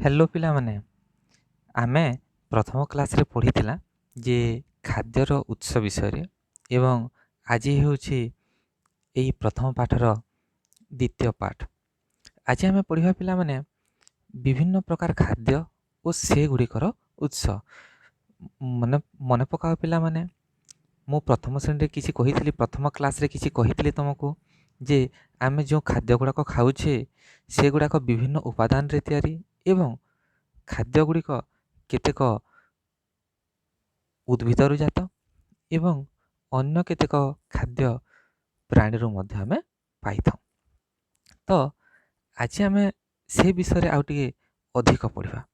Hello पिलामाने आमे प्रथम class रे पढ़ीथिला जे खाद्यर उत्स विषय एवं आज होछि एही प्रथम पाठर द्वितीय पाठ। आज आमे पढ़िबा पिलामाने विभिन्न प्रकार खाद्य और से गुड़िकर उत्स मन मन पकाओ पिलामाने मु प्रथम श्रेणी किसी कही प्रथम क्लास रे किसी कही तुमको जे आमे जो खाद्य गुड़ाक खाऊे से गुड़ाक विभिन्न उपादान रे तैयारी एवं खाद्य गुड़िक केतेक उद्भिदरु जात एवं अन्य केतेक खाद्य प्राणीरू मध्य आमे पाइथां। तो आज आमे से विषय आउ टिके अधिक पढ़िबा।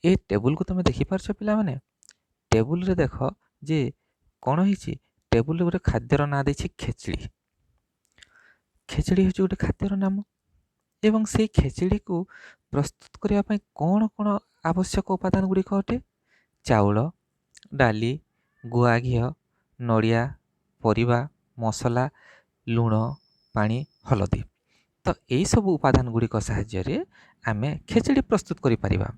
ए टेबुल को तुम देखि पारछ पिला माने टेबुल रे देख जे कौन होइछि टेबुल रे गोटे खाद्यर ना देछि खेचड़ी। खेचड़ी होछि गोटे खाद्यर नाम एवं से खेचड़ी को प्रस्तुत करने ପାଇଁ कौन कौन आवश्यक उपादान गुड़िक अटे चाउल डाली गुआ घी नड़िया परिबा मसला लुण पानी हलदी। तो यही सब उपादान गुड़िक साहाय्य आमे खेचड़ी प्रस्तुत करि परिबा।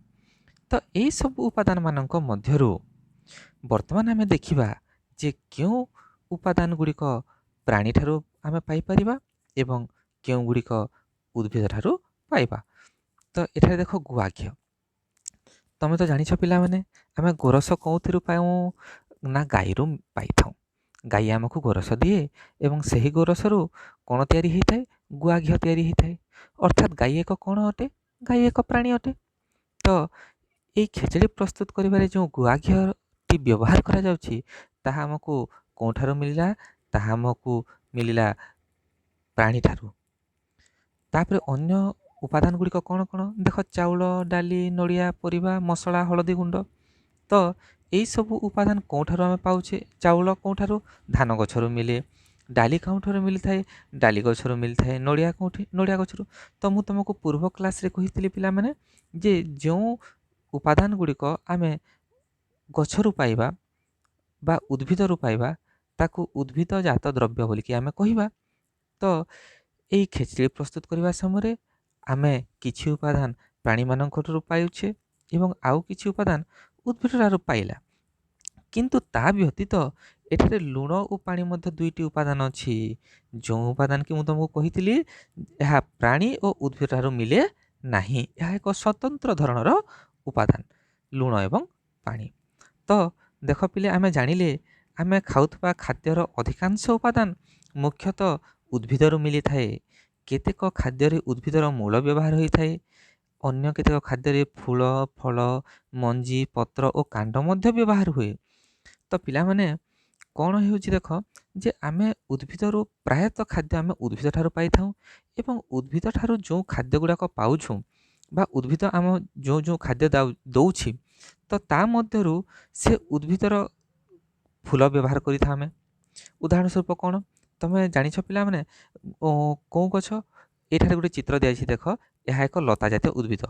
तो यही सब उपादान मानक मध्यरु वर्तमान आमे देखिबा जे क्यों उपादान गुड़िक प्राणी ठारू आमे पाई परिबा एवं क्यों गुड़िक उद्भिद ठारू पाइबा। तो एठारे देख गुआ घी तमे तो जानिछ पिला माने आमे गोरस कोउथिरु पाऊ ना गाईरू पाइथाऊ। गाई आमको गोरस दिए एवं सही गोरसरू कौन तैयारी होता है गुआ घी तैयारी होता है। अर्थात गाई एक कौन अटे गाई एक प्राणी अटे। तो ये खेचड़ी प्रस्तुत करिबारे जो गुआ घी व्यवहार करा जाउछि ताहा हमको कोठारू मिलिला ताहा हमको मिलिला प्राणी ठारू। तापर अन्य उपादान गुड़िक कौन कौन देख चाउल डाली नड़िया परिबा मसला हलदी गुंड। तो यही सब उपादान कौठारू आमे पाउछे चाउल कौठारू धान गछरू मिले डाली कौठारू मिली थाए डाली गछरू मिली थाए नड़िया कौठी नड़िया गछरू। तो मु तुमको पूर्व क्लास रे कहितली पिला माने जे जो उपादान गुड़िक आमे गछरू पाइबा बा उद्भिदरू पाइबा ताकू उद्भिद जात द्रव्य बोलिकी आमे कहिबा। तो यही खेचड़ी प्रस्तुत करने समय आमे किछि उपादान प्राणी मानकठू पाउछे एवं आउ किछि उपादान उद्भिद पाइला। किंतु ता व्यतीत एठारे लुण और पानी मध्य दुईटी उपादान अछि जो उपादान कि मु तुमको कहितली यह प्राणी और उद्भिद ठारू मिले नाही। यह एक स्वतंत्र धरणर उपादान लुण एवं पानी। तो देख पिले आमे जानिले आमे खाउथबा खाद्यर अधिकांश उपादान मुख्यतः उद्भिदरू मिली थाए। केतेक खाद्य उद्भिदर मूल व्यवहार होता है अन्य केतेक खाद्य फूल फल मंजी पत्र और कांड मध्य व्यवहार हुए। तो पिला माने कौन होउछि देख जे आमे उद्भिदरू प्रायतः खाद्य आमे उद्भिद ठारू पाई थाउ एवं उद्भिद ठारू जो खाद्य गुड़ाक पाउछु बा उद्भिद आम जो जो खाद्य दउछि तो ता मध्यरु से उद्भिदर फूल व्यवहार करि था आमे। उदाहरण स्वरूप कौन तमे जानिछ पिला माने कौ गछ एठारे गोटे चित्र दिया देख यह एक लता जातीय उद्भिद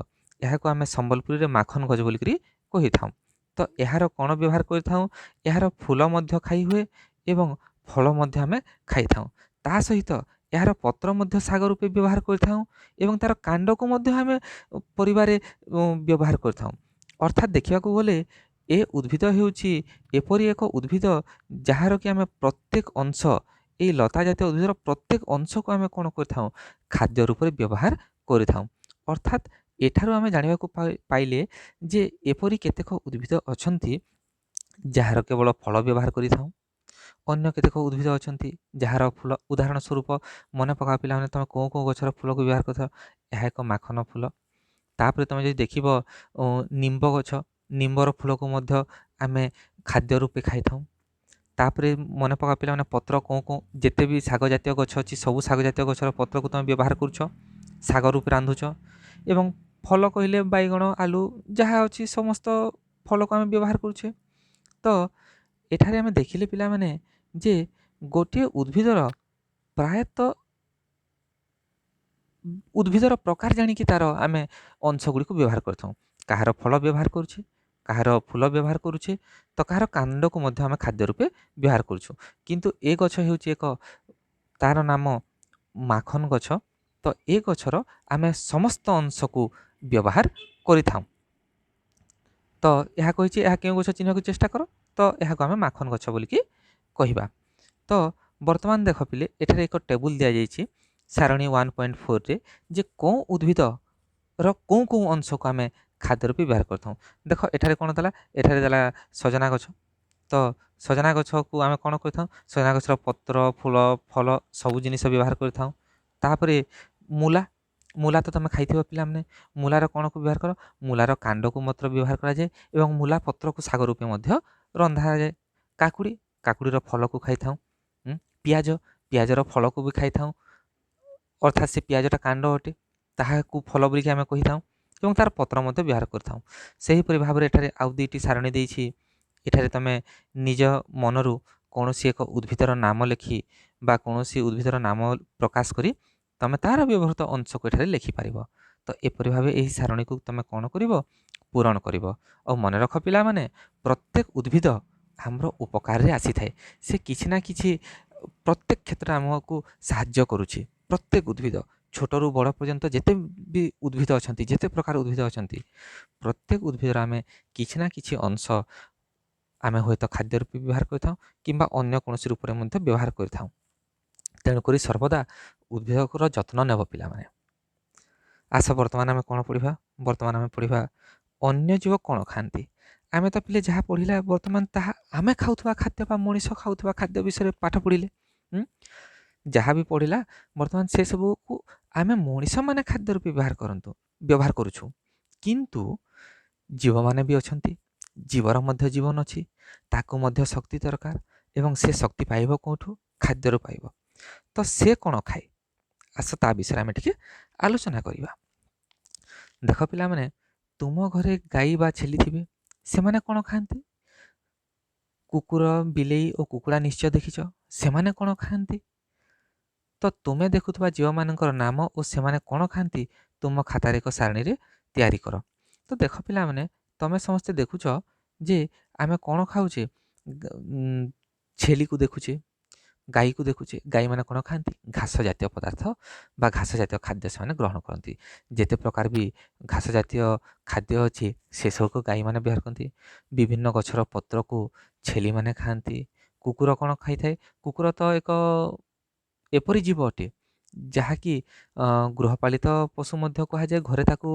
यह को आमे संबलपुरी रे माखन गज बोलिकरी कहि थाउ। तो यार कौन व्यवहार करिथाउ यार फूल मध्य खाई हुए एवं फल मध्य आमे खाई थाउ। ता सहित यार पत्र मध्य शाग रूपे व्यवहार करिथाउ एवं तार कांड को मध्य आमे परिवारे व्यवहार करिथाउ। अर्थात देखिया को गले ए उद्भिद हेउछि एपरि एक उद्भिद जहार कि आमे प्रत्येक अंश ये लता जातीय उद्भिदर प्रत्येक अंश को आमे कौन करिथाउ खाद्य रूप में व्यवहार करिथाउ। अर्थात एठारू आमे जानिबा को पाइले जे एपरि केतेक उद्भिद अछंती जहार केवल फल व्यवहार करिथाउ अन्य केतेक उद्भिद अछंती जहार फूल उदाहरण स्वरूप मन पका पिला माने तमे को गछर फूल को व्यवहार करथाउ यह एक माखन फूल। तापर तमे जदि देखिबो निम्ब गछ निम्बर फूल को मध्य आमे खाद्य रूपे खाई थाउ। तापरे मन पका पिला माने पत्र को जेते भी शाग जातीय गछ अछि सबु शाग जातीय गछर पत्र को तुम व्यवहार करुछ शाग रूप रांधुछ एवं फल कहले बैगण आलू जहाँ अछि समस्त फल को आम व्यवहार करुछे। तो एठारे आमे देखिले पिला माने जे गोटे उद्भिदर प्रायतः उद्भिदर प्रकार जानिकी तार आमे अंश गुड़ी को व्यवहार करथाउ कहार फल व्यवहार करुछे कहार फूल व्यवहार करुछे तो कहार कांड को मध्य आमे खाद्य रूपे व्यवहार करुछु। किंतु ए गछ हेउछि एक तार नाम माखन गछ। तो ए गछर आमे समस्त अंश को व्यवहार करिथाउ। तो यह कहिछि यह केउ गछ चिन्हक चेष्टा कर। तो यह आमे माखन गछ बोलिकी कहिबा। तो वर्तमान देख पिले एठारे एक टेबुल दिया जाइछि सारणी 1.4 रे जे को उद्भिद ର କୋଉ କୋଉ ଅଂଶକୁ ଆମେ ଖାଦ୍ୟ ରୂପେ ବ୍ୟବହାର କରିଥାଉ। ଦେଖ ଏଠାରେ କ'ଣ ଦେଲା, ଏଠାରେ ଦେଲା ସଜନା ଗଛ। ତ ସଜନା ଗଛକୁ ଆମେ କ'ଣ କରିଥାଉ, ସଜନା ଗଛର ପତ୍ର, ଫୁଲ, ଫଳ ସବୁ ଜିନିଷ ବ୍ୟବହାର କରିଥାଉ। ତାପରେ ମୂଲା, ମୂଲା ତ ତମେ ଖାଇଥିବ ପିଲାମାନେ। ମୂଲାର କ'ଣକୁ ବ୍ୟବହାର କର, ମୂଲାର କାଣ୍ଡକୁ ମାତ୍ର ବ୍ୟବହାର କରାଯାଏ ଏବଂ ମୂଲା ପତ୍ରକୁ ଶାଗ ରୂପେ ମଧ୍ୟ ରନ୍ଧାଯାଏ। କାକୁଡ଼ି, କାକୁଡ଼ିର ଫଳକୁ ଖାଇଥାଉ। ପିଆଜ, ପିଆଜର ଫଳକୁ ବି ଖାଇଥାଉ, ଅର୍ଥାତ୍ ସେ ପିଆଜଟା କାଣ୍ଡ ଅଟେ, ତାହାକୁ ଫଳ ବୋଲିକି ଆମେ କହିଥାଉ ଏବଂ ତାର ପତ୍ର ମଧ୍ୟ ବ୍ୟବହାର କରିଥାଉ। ସେହିପରି ଭାବରେ ଏଠାରେ ଆଉ ଦୁଇଟି ସାରଣୀ ଦେଇଛି। ଏଠାରେ ତମେ ନିଜ ମନରୁ କୌଣସି ଏକ ଉଦ୍ଭିଦର ନାମ ଲେଖି ବା କୌଣସି ଉଦ୍ଭିଦର ନାମ ପ୍ରକାଶ କରି ତମେ ତାର ବ୍ୟବହୃତ ଅଂଶକୁ ଏଠାରେ ଲେଖିପାରିବ। ତ ଏପରି ଭାବେ ଏହି ସାରଣୀକୁ ତମେ କ'ଣ କରିବ, ପୂରଣ କରିବ। ଆଉ ମନେ ରଖ ପିଲାମାନେ, ପ୍ରତ୍ୟେକ ଉଦ୍ଭିଦ ଆମର ଉପକାରରେ ଆସିଥାଏ। ସେ କିଛି ନା କିଛି ପ୍ରତ୍ୟେକ କ୍ଷେତ୍ରରେ ଆମକୁ ସାହାଯ୍ୟ କରୁଛି। ପ୍ରତ୍ୟେକ ଉଦ୍ଭିଦ ଛୋଟରୁ ବଡ଼ ପର୍ଯ୍ୟନ୍ତ ଯେତେ ବି ଉଦ୍ଭିଦ ଅଛନ୍ତି, ଯେତେ ପ୍ରକାର ଉଦ୍ଭିଦ ଅଛନ୍ତି, ପ୍ରତ୍ୟେକ ଉଦ୍ଭିଦର ଆମେ କିଛି ନା କିଛି ଅଂଶ ଆମେ ହୁଏତ ଖାଦ୍ୟ ରୂପେ ବ୍ୟବହାର କରିଥାଉ କିମ୍ବା ଅନ୍ୟ କୌଣସି ରୂପରେ ମଧ୍ୟ ବ୍ୟବହାର କରିଥାଉ। ତେଣୁକରି ସର୍ବଦା ଉଦ୍ଭିଦର ଯତ୍ନ ନେବ ପିଲାମାନେ। ଆସ ବର୍ତ୍ତମାନ ଆମେ କ'ଣ ପଢ଼ିବା, ବର୍ତ୍ତମାନ ଆମେ ପଢ଼ିବା ଅନ୍ୟ ଜୀବ କ'ଣ ଖାଆନ୍ତି। ଆମେ ତ ପିଲେ ଯାହା ପଢ଼ିଲା ବର୍ତ୍ତମାନ ତାହା ଆମେ ଖାଉଥିବା ଖାଦ୍ୟ ବା ମଣିଷ ଖାଉଥିବା ଖାଦ୍ୟ ବିଷୟରେ ପାଠ ପଢ଼ିଲେ। ଯାହା ବି ପଢ଼ିଲା ବର୍ତ୍ତମାନ ସେସବୁକୁ ଆମେ ମଣିଷମାନେ ଖାଦ୍ୟ ରୂପେ ବ୍ୟବହାର କରୁଛୁ। କିନ୍ତୁ ଜୀବମାନେ ବି ଅଛନ୍ତି, ଜୀବର ମଧ୍ୟ ଜୀବନ ଅଛି, ତାକୁ ମଧ୍ୟ ଶକ୍ତି ଦରକାର ଏବଂ ସେ ଶକ୍ତି ପାଇବ କେଉଁଠୁ, ଖାଦ୍ୟରୁ ପାଇବ। ତ ସେ କ'ଣ ଖାଏ, ଆସ ତା ବିଷୟରେ ଆମେ ଟିକେ ଆଲୋଚନା କରିବା। ଦେଖ ପିଲାମାନେ, ତୁମ ଘରେ ଗାଈ ବା ଛେଳି ଥିବେ, ସେମାନେ କ'ଣ ଖାଆନ୍ତି? କୁକୁର, ବିଲେଇ ଓ କୁକୁଡ଼ା ନିଶ୍ଚୟ ଦେଖିଛ, ସେମାନେ କ'ଣ ଖାଆନ୍ତି? ତ ତୁମେ ଦେଖୁଥିବା ଜୀବମାନଙ୍କର ନାମ ଓ ସେମାନେ କ'ଣ ଖାଆନ୍ତି ତୁମ ଖାତାରେ ଏକ ସାରଣୀରେ ତିଆରି କର। ତ ଦେଖ ପିଲାମାନେ, ତମେ ସମସ୍ତେ ଦେଖୁଛ ଯେ ଆମେ କ'ଣ ଖାଉଛେ, ଛେଳିକୁ ଦେଖୁଛେ, ଗାଈକୁ ଦେଖୁଛେ। ଗାଈମାନେ କ'ଣ ଖାଆନ୍ତି, ଘାସ ଜାତୀୟ ପଦାର୍ଥ ବା ଘାସ ଜାତୀୟ ଖାଦ୍ୟ ସେମାନେ ଗ୍ରହଣ କରନ୍ତି। ଯେତେ ପ୍ରକାର ବି ଘାସ ଜାତୀୟ ଖାଦ୍ୟ ଅଛି ସେସବୁକୁ ଗାଈମାନେ ବ୍ୟବହାର କରନ୍ତି। ବିଭିନ୍ନ ଗଛର ପତ୍ରକୁ ଛେଳିମାନେ ଖାଆନ୍ତି। କୁକୁର କ'ଣ ଖାଇଥାଏ, କୁକୁର ତ ଏକ ଏପରି ଜୀବ ଅଟେ ଯାହାକି ଗୃହପାଳିତ ପଶୁ ମଧ୍ୟ କୁହାଯାଏ। ଘରେ ତାକୁ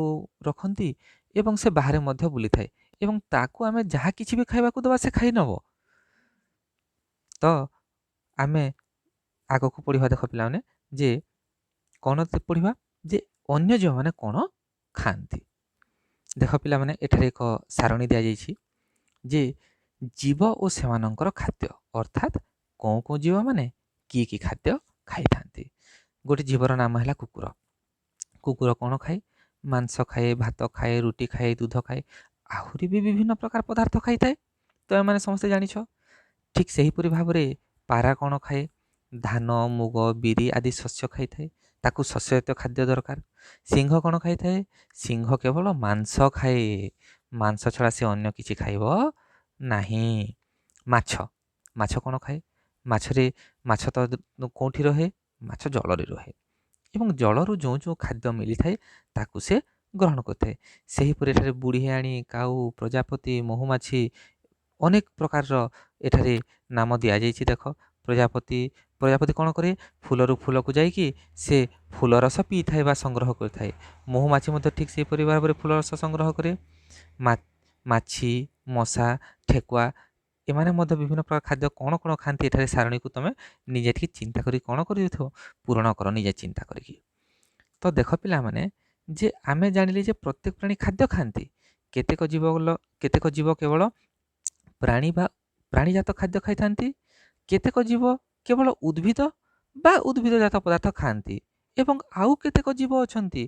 ରଖନ୍ତି ଏବଂ ସେ ବାହାରେ ମଧ୍ୟ ବୁଲିଥାଏ ଏବଂ ତାକୁ ଆମେ ଯାହା କିଛି ବି ଖାଇବାକୁ ଦେବା ସେ ଖାଇ ନେବ। ତ ଆମେ ଆଗକୁ ପଢ଼ିବା। ଦେଖ ପିଲାମାନେ, ଯେ କ'ଣ ପଢ଼ିବା, ଯେ ଅନ୍ୟ ଜୀବମାନେ କ'ଣ ଖାଆନ୍ତି। ଦେଖ ପିଲାମାନେ, ଏଠାରେ ଏକ ସାରଣୀ ଦିଆଯାଇଛି ଯେ ଜୀବ ଓ ସେମାନଙ୍କର ଖାଦ୍ୟ, ଅର୍ଥାତ୍ କେଉଁ କେଉଁ ଜୀବମାନେ କି ଖାଦ୍ୟ ଖାଇଥାନ୍ତି। ଗୋଟେ ଜୀବର ନାମ ହେଲା କୁକୁର। କୁକୁର କ'ଣ ଖାଏ, ମାଂସ ଖାଏ, ଭାତ ଖାଏ, ରୁଟି ଖାଏ, ଦୁଧ ଖାଏ, ଆହୁରି ବି ବିଭିନ୍ନ ପ୍ରକାର ପଦାର୍ଥ ଖାଇଥାଏ। ତ ଏମାନେ ସମସ୍ତେ ଜାଣିଛ। ଠିକ୍ ସେହିପରି ଭାବରେ ପାରା କ'ଣ ଖାଏ, ଧାନ, ମୁଗ, ବିରି ଆଦି ଶସ୍ୟ ଖାଇଥାଏ, ତାକୁ ଶସ୍ୟ ଜାତୀୟ ଖାଦ୍ୟ ଦରକାର। ସିଂହ କ'ଣ ଖାଇଥାଏ, ସିଂହ କେବଳ ମାଂସ ଖାଏ, ମାଂସ ଛଡ଼ା ସେ ଅନ୍ୟ କିଛି ଖାଇବ ନାହିଁ। ମାଛ, ମାଛ କ'ଣ ଖାଏ, ମାଛ ତ କେଉଁଠି ରହେ, ମାଛ ଜଳରେ ରହେ ଏବଂ ଜଳରୁ ଯେଉଁ ଯେଉଁ ଖାଦ୍ୟ ମିଳିଥାଏ ତାକୁ ସେ ଗ୍ରହଣ କରିଥାଏ। ସେହିପରି ଏଠାରେ ବୁଢ଼ିଆଣୀ, କାଉ, ପ୍ରଜାପତି, ମହୁମାଛି ଅନେକ ପ୍ରକାରର ଏଠାରେ ନାମ ଦିଆଯାଇଛି। ଦେଖ, ପ୍ରଜାପତି କ'ଣ କରେ, ଫୁଲରୁ ଫୁଲକୁ ଯାଇକି ସେ ଫୁଲ ରସ ପିଇଥାଏ ବା ସଂଗ୍ରହ କରିଥାଏ। ମହୁମାଛି ମଧ୍ୟ ଠିକ୍ ସେହିପରି ଭାବରେ ଫୁଲ ରସ ସଂଗ୍ରହ କରେ। ମାଛି, ମଶା, ଠେକୁଆ ଏମାନେ ମଧ୍ୟ ବିଭିନ୍ନ ପ୍ରକାର ଖାଦ୍ୟ କ'ଣ କ'ଣ ଖାଆନ୍ତି, ଏଠାରେ ସାରଣୀକୁ ତମେ ନିଜେ ଟିକେ ଚିନ୍ତା କରି କ'ଣ କରିଦେଉଥିବ, ପୂରଣ କର ନିଜେ ଚିନ୍ତା କରିକି। ତ ଦେଖ ପିଲାମାନେ, ଯେ ଆମେ ଜାଣିଲେ ଯେ ପ୍ରତ୍ୟେକ ପ୍ରାଣୀ ଖାଦ୍ୟ ଖାଆନ୍ତି। କେତେକ ଜୀବ କେବଳ ପ୍ରାଣୀଜାତ ଖାଦ୍ୟ ଖାଇଥାନ୍ତି, କେତେକ ଜୀବ କେବଳ ଉଦ୍ଭିଦ ବା ଉଦ୍ଭିଦଜାତ ପଦାର୍ଥ ଖାଆନ୍ତି ଏବଂ ଆଉ କେତେକ ଜୀବ ଅଛନ୍ତି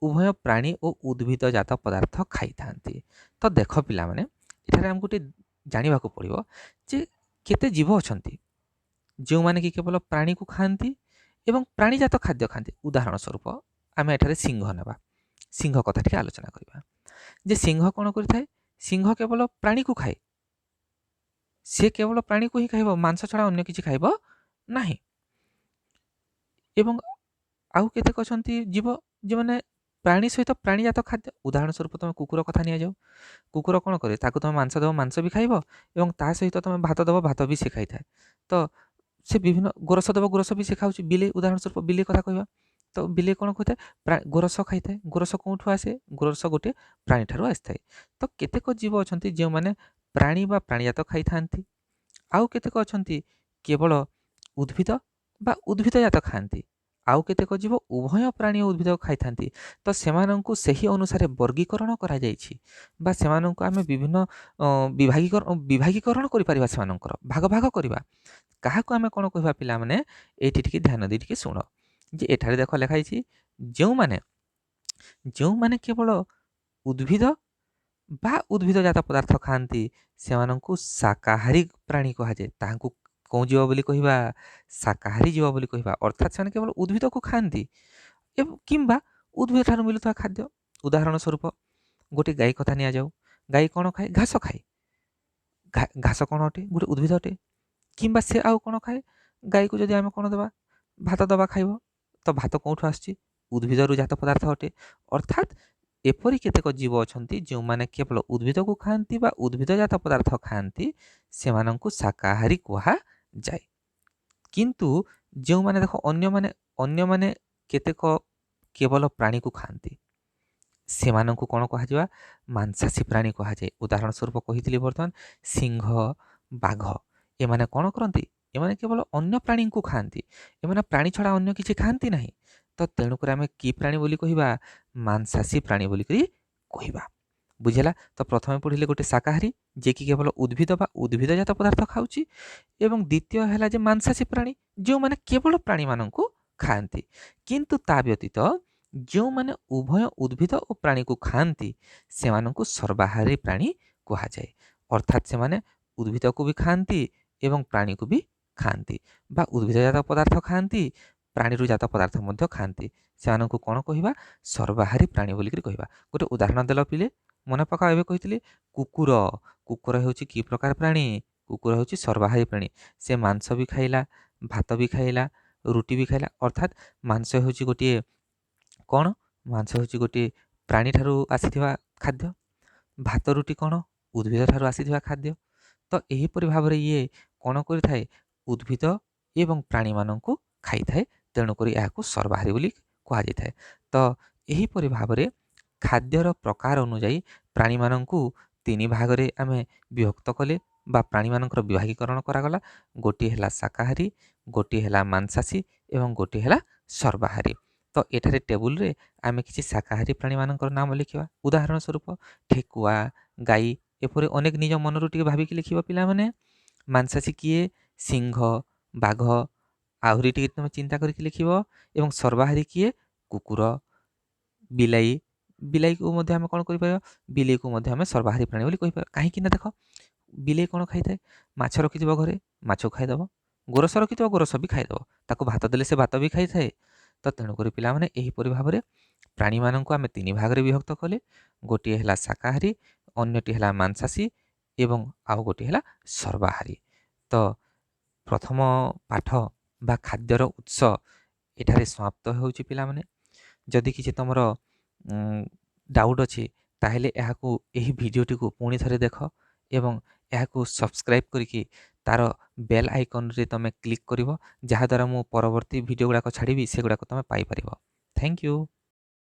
ଉଭୟ ପ୍ରାଣୀ ଓ ଉଦ୍ଭିଦଜାତ ପଦାର୍ଥ ଖାଇଥାନ୍ତି। ତ ଦେଖ ପିଲାମାନେ, ଏଠାରେ ଆମକୁ ଟିକେ ଜାଣିବାକୁ ପଡ଼ିବ ଯେ କେତେ ଜୀବ ଅଛନ୍ତି ଯେଉଁମାନେ କି କେବଳ ପ୍ରାଣୀକୁ ଖାଆନ୍ତି ଏବଂ ପ୍ରାଣୀଜାତ ଖାଦ୍ୟ ଖାଆନ୍ତି। ଉଦାହରଣ ସ୍ୱରୂପ ଆମେ ଏଠାରେ ସିଂହ ନେବା। ସିଂହ କଥା ଟିକେ ଆଲୋଚନା କରିବା ଯେ ସିଂହ କ'ଣ କରିଥାଏ, ସିଂହ କେବଳ ପ୍ରାଣୀକୁ ଖାଏ, ସେ କେବଳ ପ୍ରାଣୀକୁ ହିଁ ଖାଇବ, ମାଂସ ଛଡ଼ା ଅନ୍ୟ କିଛି ଖାଇବ ନାହିଁ। ଏବଂ ଆଉ କେତେକ ଅଛନ୍ତି ଜୀବ ଯେଉଁମାନେ ପ୍ରାଣୀ ସହିତ ପ୍ରାଣୀଜାତ ଖାଦ୍ୟ, ଉଦାହରଣ ସ୍ୱରୂପ ତମେ କୁକୁର କଥା ନିଆଯାଉ। କୁକୁର କ'ଣ କରେ? ତାକୁ ତମେ ମାଂସ ଦେବ, ମାଂସ ବି ଖାଇବ ଏବଂ ତା ସହିତ ତମେ ଭାତ ଦେବ, ଭାତ ବି ସେ ଖାଇଥାଏ। ତ ସେ ବିଭିନ୍ନ ଗୋରସ ଦେବ, ଗୋରସ ବି ସେ ଖାଉଛି। ବିଲେଇ, ଉଦାହରଣ ସ୍ୱରୂପ ବିଲେଇ କଥା କହିବା, ତ ବିଲେଇ କ'ଣ କରିଥାଏ? ଗୋରସ ଖାଇଥାଏ। ଗୋରସ କେଉଁଠୁ ଆସେ? ଗୋରସ ଗୋଟେ ପ୍ରାଣୀ ଠାରୁ ଆସିଥାଏ। ତ କେତେକ ଜୀବ ଅଛନ୍ତି ଯେଉଁମାନେ ପ୍ରାଣୀ ବା ପ୍ରାଣୀଜାତ ଖାଇଥାନ୍ତି, ଆଉ କେତେକ ଅଛନ୍ତି କେବଳ ଉଦ୍ଭିଦ ବା ଉଦ୍ଭିଦଜାତ ଖାଆନ୍ତି। ଆଉ କେତେକ ଜୀବ ଉଭୟ ପ୍ରାଣୀ ଓ ଉଦ୍ଭିଦ ଖାଇଥାନ୍ତି। ତ ସେମାନଙ୍କୁ ସେହି ଅନୁସାରେ ବର୍ଗୀକରଣ କରାଯାଇଛି ବା ସେମାନଙ୍କୁ ଆମେ ବିଭିନ୍ନ ବିଭାଗୀକରଣ କରିପାରିବା, ସେମାନଙ୍କର ଭାଗ ଭାଗ କରିବା। କାହାକୁ ଆମେ କ'ଣ କହିବା ପିଲାମାନେ? ଏଇଠି ଟିକେ ଧ୍ୟାନ ଦେଇ ଟିକେ ଶୁଣ ଯେ ଏଠାରେ ଦେଖ ଲେଖା ହେଇଛି, ଯେଉଁମାନେ ଯେଉଁମାନେ କେବଳ ଉଦ୍ଭିଦ ବା ଉଦ୍ଭିଦଜାତ ପଦାର୍ଥ ଖାଆନ୍ତି ସେମାନଙ୍କୁ ଶାକାହାରୀ ପ୍ରାଣୀ କୁହାଯାଏ। ତାହାଙ୍କୁ କେଉଁ ଜୀବ ବୋଲି କହିବା? ଶାକାହାରୀ ଜୀବ ବୋଲି କହିବା। ଅର୍ଥାତ୍ ସେମାନେ କେବଳ ଉଦ୍ଭିଦକୁ ଖାଆନ୍ତି ଏବଂ କିମ୍ବା ଉଦ୍ଭିଦ ଠାରୁ ମିଳୁଥିବା ଖାଦ୍ୟ। ଉଦାହରଣ ସ୍ୱରୂପ ଗୋଟେ ଗାଈ କଥା ନିଆଯାଉ। ଗାଈ କ'ଣ ଖାଏ? ଘାସ ଖାଏ। ଘାସ କ'ଣ ଅଟେ? ଗୋଟେ ଉଦ୍ଭିଦ ଅଟେ। କିମ୍ବା ସେ ଆଉ କ'ଣ ଖାଏ? ଗାଈକୁ ଯଦି ଆମେ କ'ଣ ଦେବା? ଭାତ ଦେବା, ଖାଇବ। ତ ଭାତ କେଉଁଠୁ ଆସୁଛି? ଉଦ୍ଭିଦରୁ ଜାତ ପଦାର୍ଥ ଅଟେ। ଅର୍ଥାତ୍ ଏପରି କେତେକ ଜୀବ ଅଛନ୍ତି ଯେଉଁମାନେ କେବଳ ଉଦ୍ଭିଦକୁ ଖାଆନ୍ତି ବା ଉଦ୍ଭିଦଜାତ ପଦାର୍ଥ ଖାଆନ୍ତି, ସେମାନଙ୍କୁ ଶାକାହାରୀ କୁହାଯାଏ। କିନ୍ତୁ ଯେଉଁମାନେ ଦେଖ ଅନ୍ୟମାନେ କେତେକ କେବଳ ପ୍ରାଣୀକୁ ଖାଆନ୍ତି, ସେମାନଙ୍କୁ କ'ଣ କୁହାଯିବା? ମାଂସାଶୀ ପ୍ରାଣୀ କୁହାଯାଏ। ଉଦାହରଣ ସ୍ୱରୂପ କହିଥିଲି ବର୍ତ୍ତମାନ ସିଂହ, ବାଘ, ଏମାନେ କ'ଣ କରନ୍ତି? ଏମାନେ କେବଳ ଅନ୍ୟ ପ୍ରାଣୀଙ୍କୁ ଖାଆନ୍ତି। ଏମାନେ ପ୍ରାଣୀ ଛଡ଼ା ଅନ୍ୟ କିଛି ଖାଆନ୍ତି ନାହିଁ। ତ ତେଣୁକରି ଆମେ କି ପ୍ରାଣୀ ବୋଲି କହିବା? ମାଂସାଶୀ ପ୍ରାଣୀ ବୋଲିକରି କହିବା। ବୁଝିଲା? ତ ପ୍ରଥମେ ପଢ଼ିଲେ ଗୋଟେ ଶାକାହାରୀ, ଯିଏକି କେବଳ ଉଦ୍ଭିଦ ବା ଉଦ୍ଭିଦଜାତ ପଦାର୍ଥ ଖାଉଛି, ଏବଂ ଦ୍ୱିତୀୟ ହେଲା ଯେ ମାଂସାଶୀ ପ୍ରାଣୀ, ଯେଉଁମାନେ କେବଳ ପ୍ରାଣୀମାନଙ୍କୁ ଖାଆନ୍ତି। କିନ୍ତୁ ତା ବ୍ୟତୀତ ଯେଉଁମାନେ ଉଭୟ ଉଦ୍ଭିଦ ଓ ପ୍ରାଣୀକୁ ଖାଆନ୍ତି, ସେମାନଙ୍କୁ ସର୍ବାହାରୀ ପ୍ରାଣୀ କୁହାଯାଏ। ଅର୍ଥାତ୍ ସେମାନେ ଉଦ୍ଭିଦକୁ ବି ଖାଆନ୍ତି ଏବଂ ପ୍ରାଣୀକୁ ବି ଖାଆନ୍ତି, ବା ଉଦ୍ଭିଦଜାତ ପଦାର୍ଥ ଖାଆନ୍ତି, ପ୍ରାଣୀରୁ ଜାତ ପଦାର୍ଥ ମଧ୍ୟ ଖାଆନ୍ତି। ସେମାନଙ୍କୁ କ'ଣ କହିବା? ସର୍ବାହାରୀ ପ୍ରାଣୀ ବୋଲିକରି କହିବା। ଗୋଟେ ଉଦାହରଣ ଦେଲ ପିଲେ, ମନେ ପକାଅ, ଏବେ କହିଥିଲି କୁକୁର। କୁକୁର ହେଉଛି କି ପ୍ରକାର ପ୍ରାଣୀ? କୁକୁର ହେଉଛି ସର୍ବାହାରୀ ପ୍ରାଣୀ। ସେ ମାଂସ ବି ଖାଇଲା, ଭାତ ବି ଖାଇଲା, ରୁଟି ବି ଖାଇଲା। ଅର୍ଥାତ୍ ମାଂସ ହେଉଛି ଗୋଟିଏ କ'ଣ? ମାଂସ ହେଉଛି ଗୋଟିଏ ପ୍ରାଣୀ ଠାରୁ ଆସିଥିବା ଖାଦ୍ୟ। ଭାତ ରୁଟି କ'ଣ? ଉଦ୍ଭିଦ ଠାରୁ ଆସିଥିବା ଖାଦ୍ୟ। ତ ଏହିପରି ଭାବରେ ଇଏ କ'ଣ କରିଥାଏ? ଉଦ୍ଭିଦ ଏବଂ ପ୍ରାଣୀମାନଙ୍କୁ ଖାଇଥାଏ। ତେଣୁକରି ଏହାକୁ ସର୍ବାହାରୀ ବୋଲି କୁହାଯାଇଥାଏ। ତ ଏହିପରି ଭାବରେ ଖାଦ୍ୟର ପ୍ରକାର ଅନୁଯାୟୀ ପ୍ରାଣୀମାନଙ୍କୁ ତିନି ଭାଗରେ ଆମେ ବିଭକ୍ତ କଲେ ବା ପ୍ରାଣୀମାନଙ୍କର ବିଭାଗୀକରଣ କରାଗଲା। ଗୋଟିଏ ହେଲା ଶାକାହାରୀ, ଗୋଟିଏ ହେଲା ମାଂସାଶୀ ଏବଂ ଗୋଟିଏ ହେଲା ସର୍ବାହାରୀ। ତ ଏଠାରେ ଟେବୁଲରେ ଆମେ କିଛି ଶାକାହାରୀ ପ୍ରାଣୀମାନଙ୍କର ନାମ ଲେଖିବା। ଉଦାହରଣ ସ୍ୱରୂପ ଠେକୁଆ, ଗାଈ, ଏପରି ଅନେକ ନିଜ ମନରୁ ଟିକେ ଭାବିକି ଲେଖିବ ପିଲାମାନେ। ମାଂସାଶୀ କିଏ? ସିଂହ, ବାଘ, ଆହୁରି ଟିକେ ତୁମେ ଚିନ୍ତା କରିକି ଲେଖିବ। ଏବଂ ସର୍ବାହାରୀ କିଏ? କୁକୁର, ବିଲେଇ। ବିଲେଇକୁ ମଧ୍ୟ ଆମେ କ'ଣ କରିପାରିବା? ବିଲେଇକୁ ମଧ୍ୟ ଆମେ ସର୍ବାହାରୀ ପ୍ରାଣୀ ବୋଲି କହିପାରିବା। କାହିଁକି ନା ଦେଖ, ବିଲେଇ କ'ଣ ଖାଇଥାଏ? ମାଛ ରଖିଥିବ ଘରେ, ମାଛକୁ ଖାଇଦେବ। ଗୋରସ ରଖିଥିବ, ଗୋରସ ବି ଖାଇଦେବ। ତାକୁ ଭାତ ଦେଲେ ସେ ଭାତ ବି ଖାଇଥାଏ। ତ ତେଣୁକରି ପିଲାମାନେ ଏହିପରି ଭାବରେ ପ୍ରାଣୀମାନଙ୍କୁ ଆମେ ତିନି ଭାଗରେ ବିଭକ୍ତ କଲେ। ଗୋଟିଏ ହେଲା ଶାକାହାରୀ, ଅନ୍ୟଟି ହେଲା ମାଂସାଶୀ ଏବଂ ଆଉ ଗୋଟିଏ ହେଲା ସର୍ବାହାରୀ। ତ ପ୍ରଥମ ପାଠ ବା ଖାଦ୍ୟର ଉତ୍ସ ଏଠାରେ ସମାପ୍ତ ହେଉଛି ପିଲାମାନେ। ଯଦି କିଛି ତୁମର ଡାଉଟ୍ ଅଛି, ତାହେଲେ ଏହାକୁ ଏହି ଭିଡ଼ିଓଟିକୁ ପୁଣି ଥରେ ଦେଖ ଏବଂ ଏହାକୁ ସବସ୍କ୍ରାଇବ୍ କରିକି ତାର ବେଲ୍ ଆଇକନ୍ରେ ତୁମେ କ୍ଲିକ୍ କରିବ, ଯାହାଦ୍ୱାରା ମୁଁ ପରବର୍ତ୍ତୀ ଭିଡ଼ିଓ ଗୁଡ଼ାକ ଛାଡ଼ିବି ସେଗୁଡ଼ାକ ତୁମେ ପାଇପାରିବ। Thank you.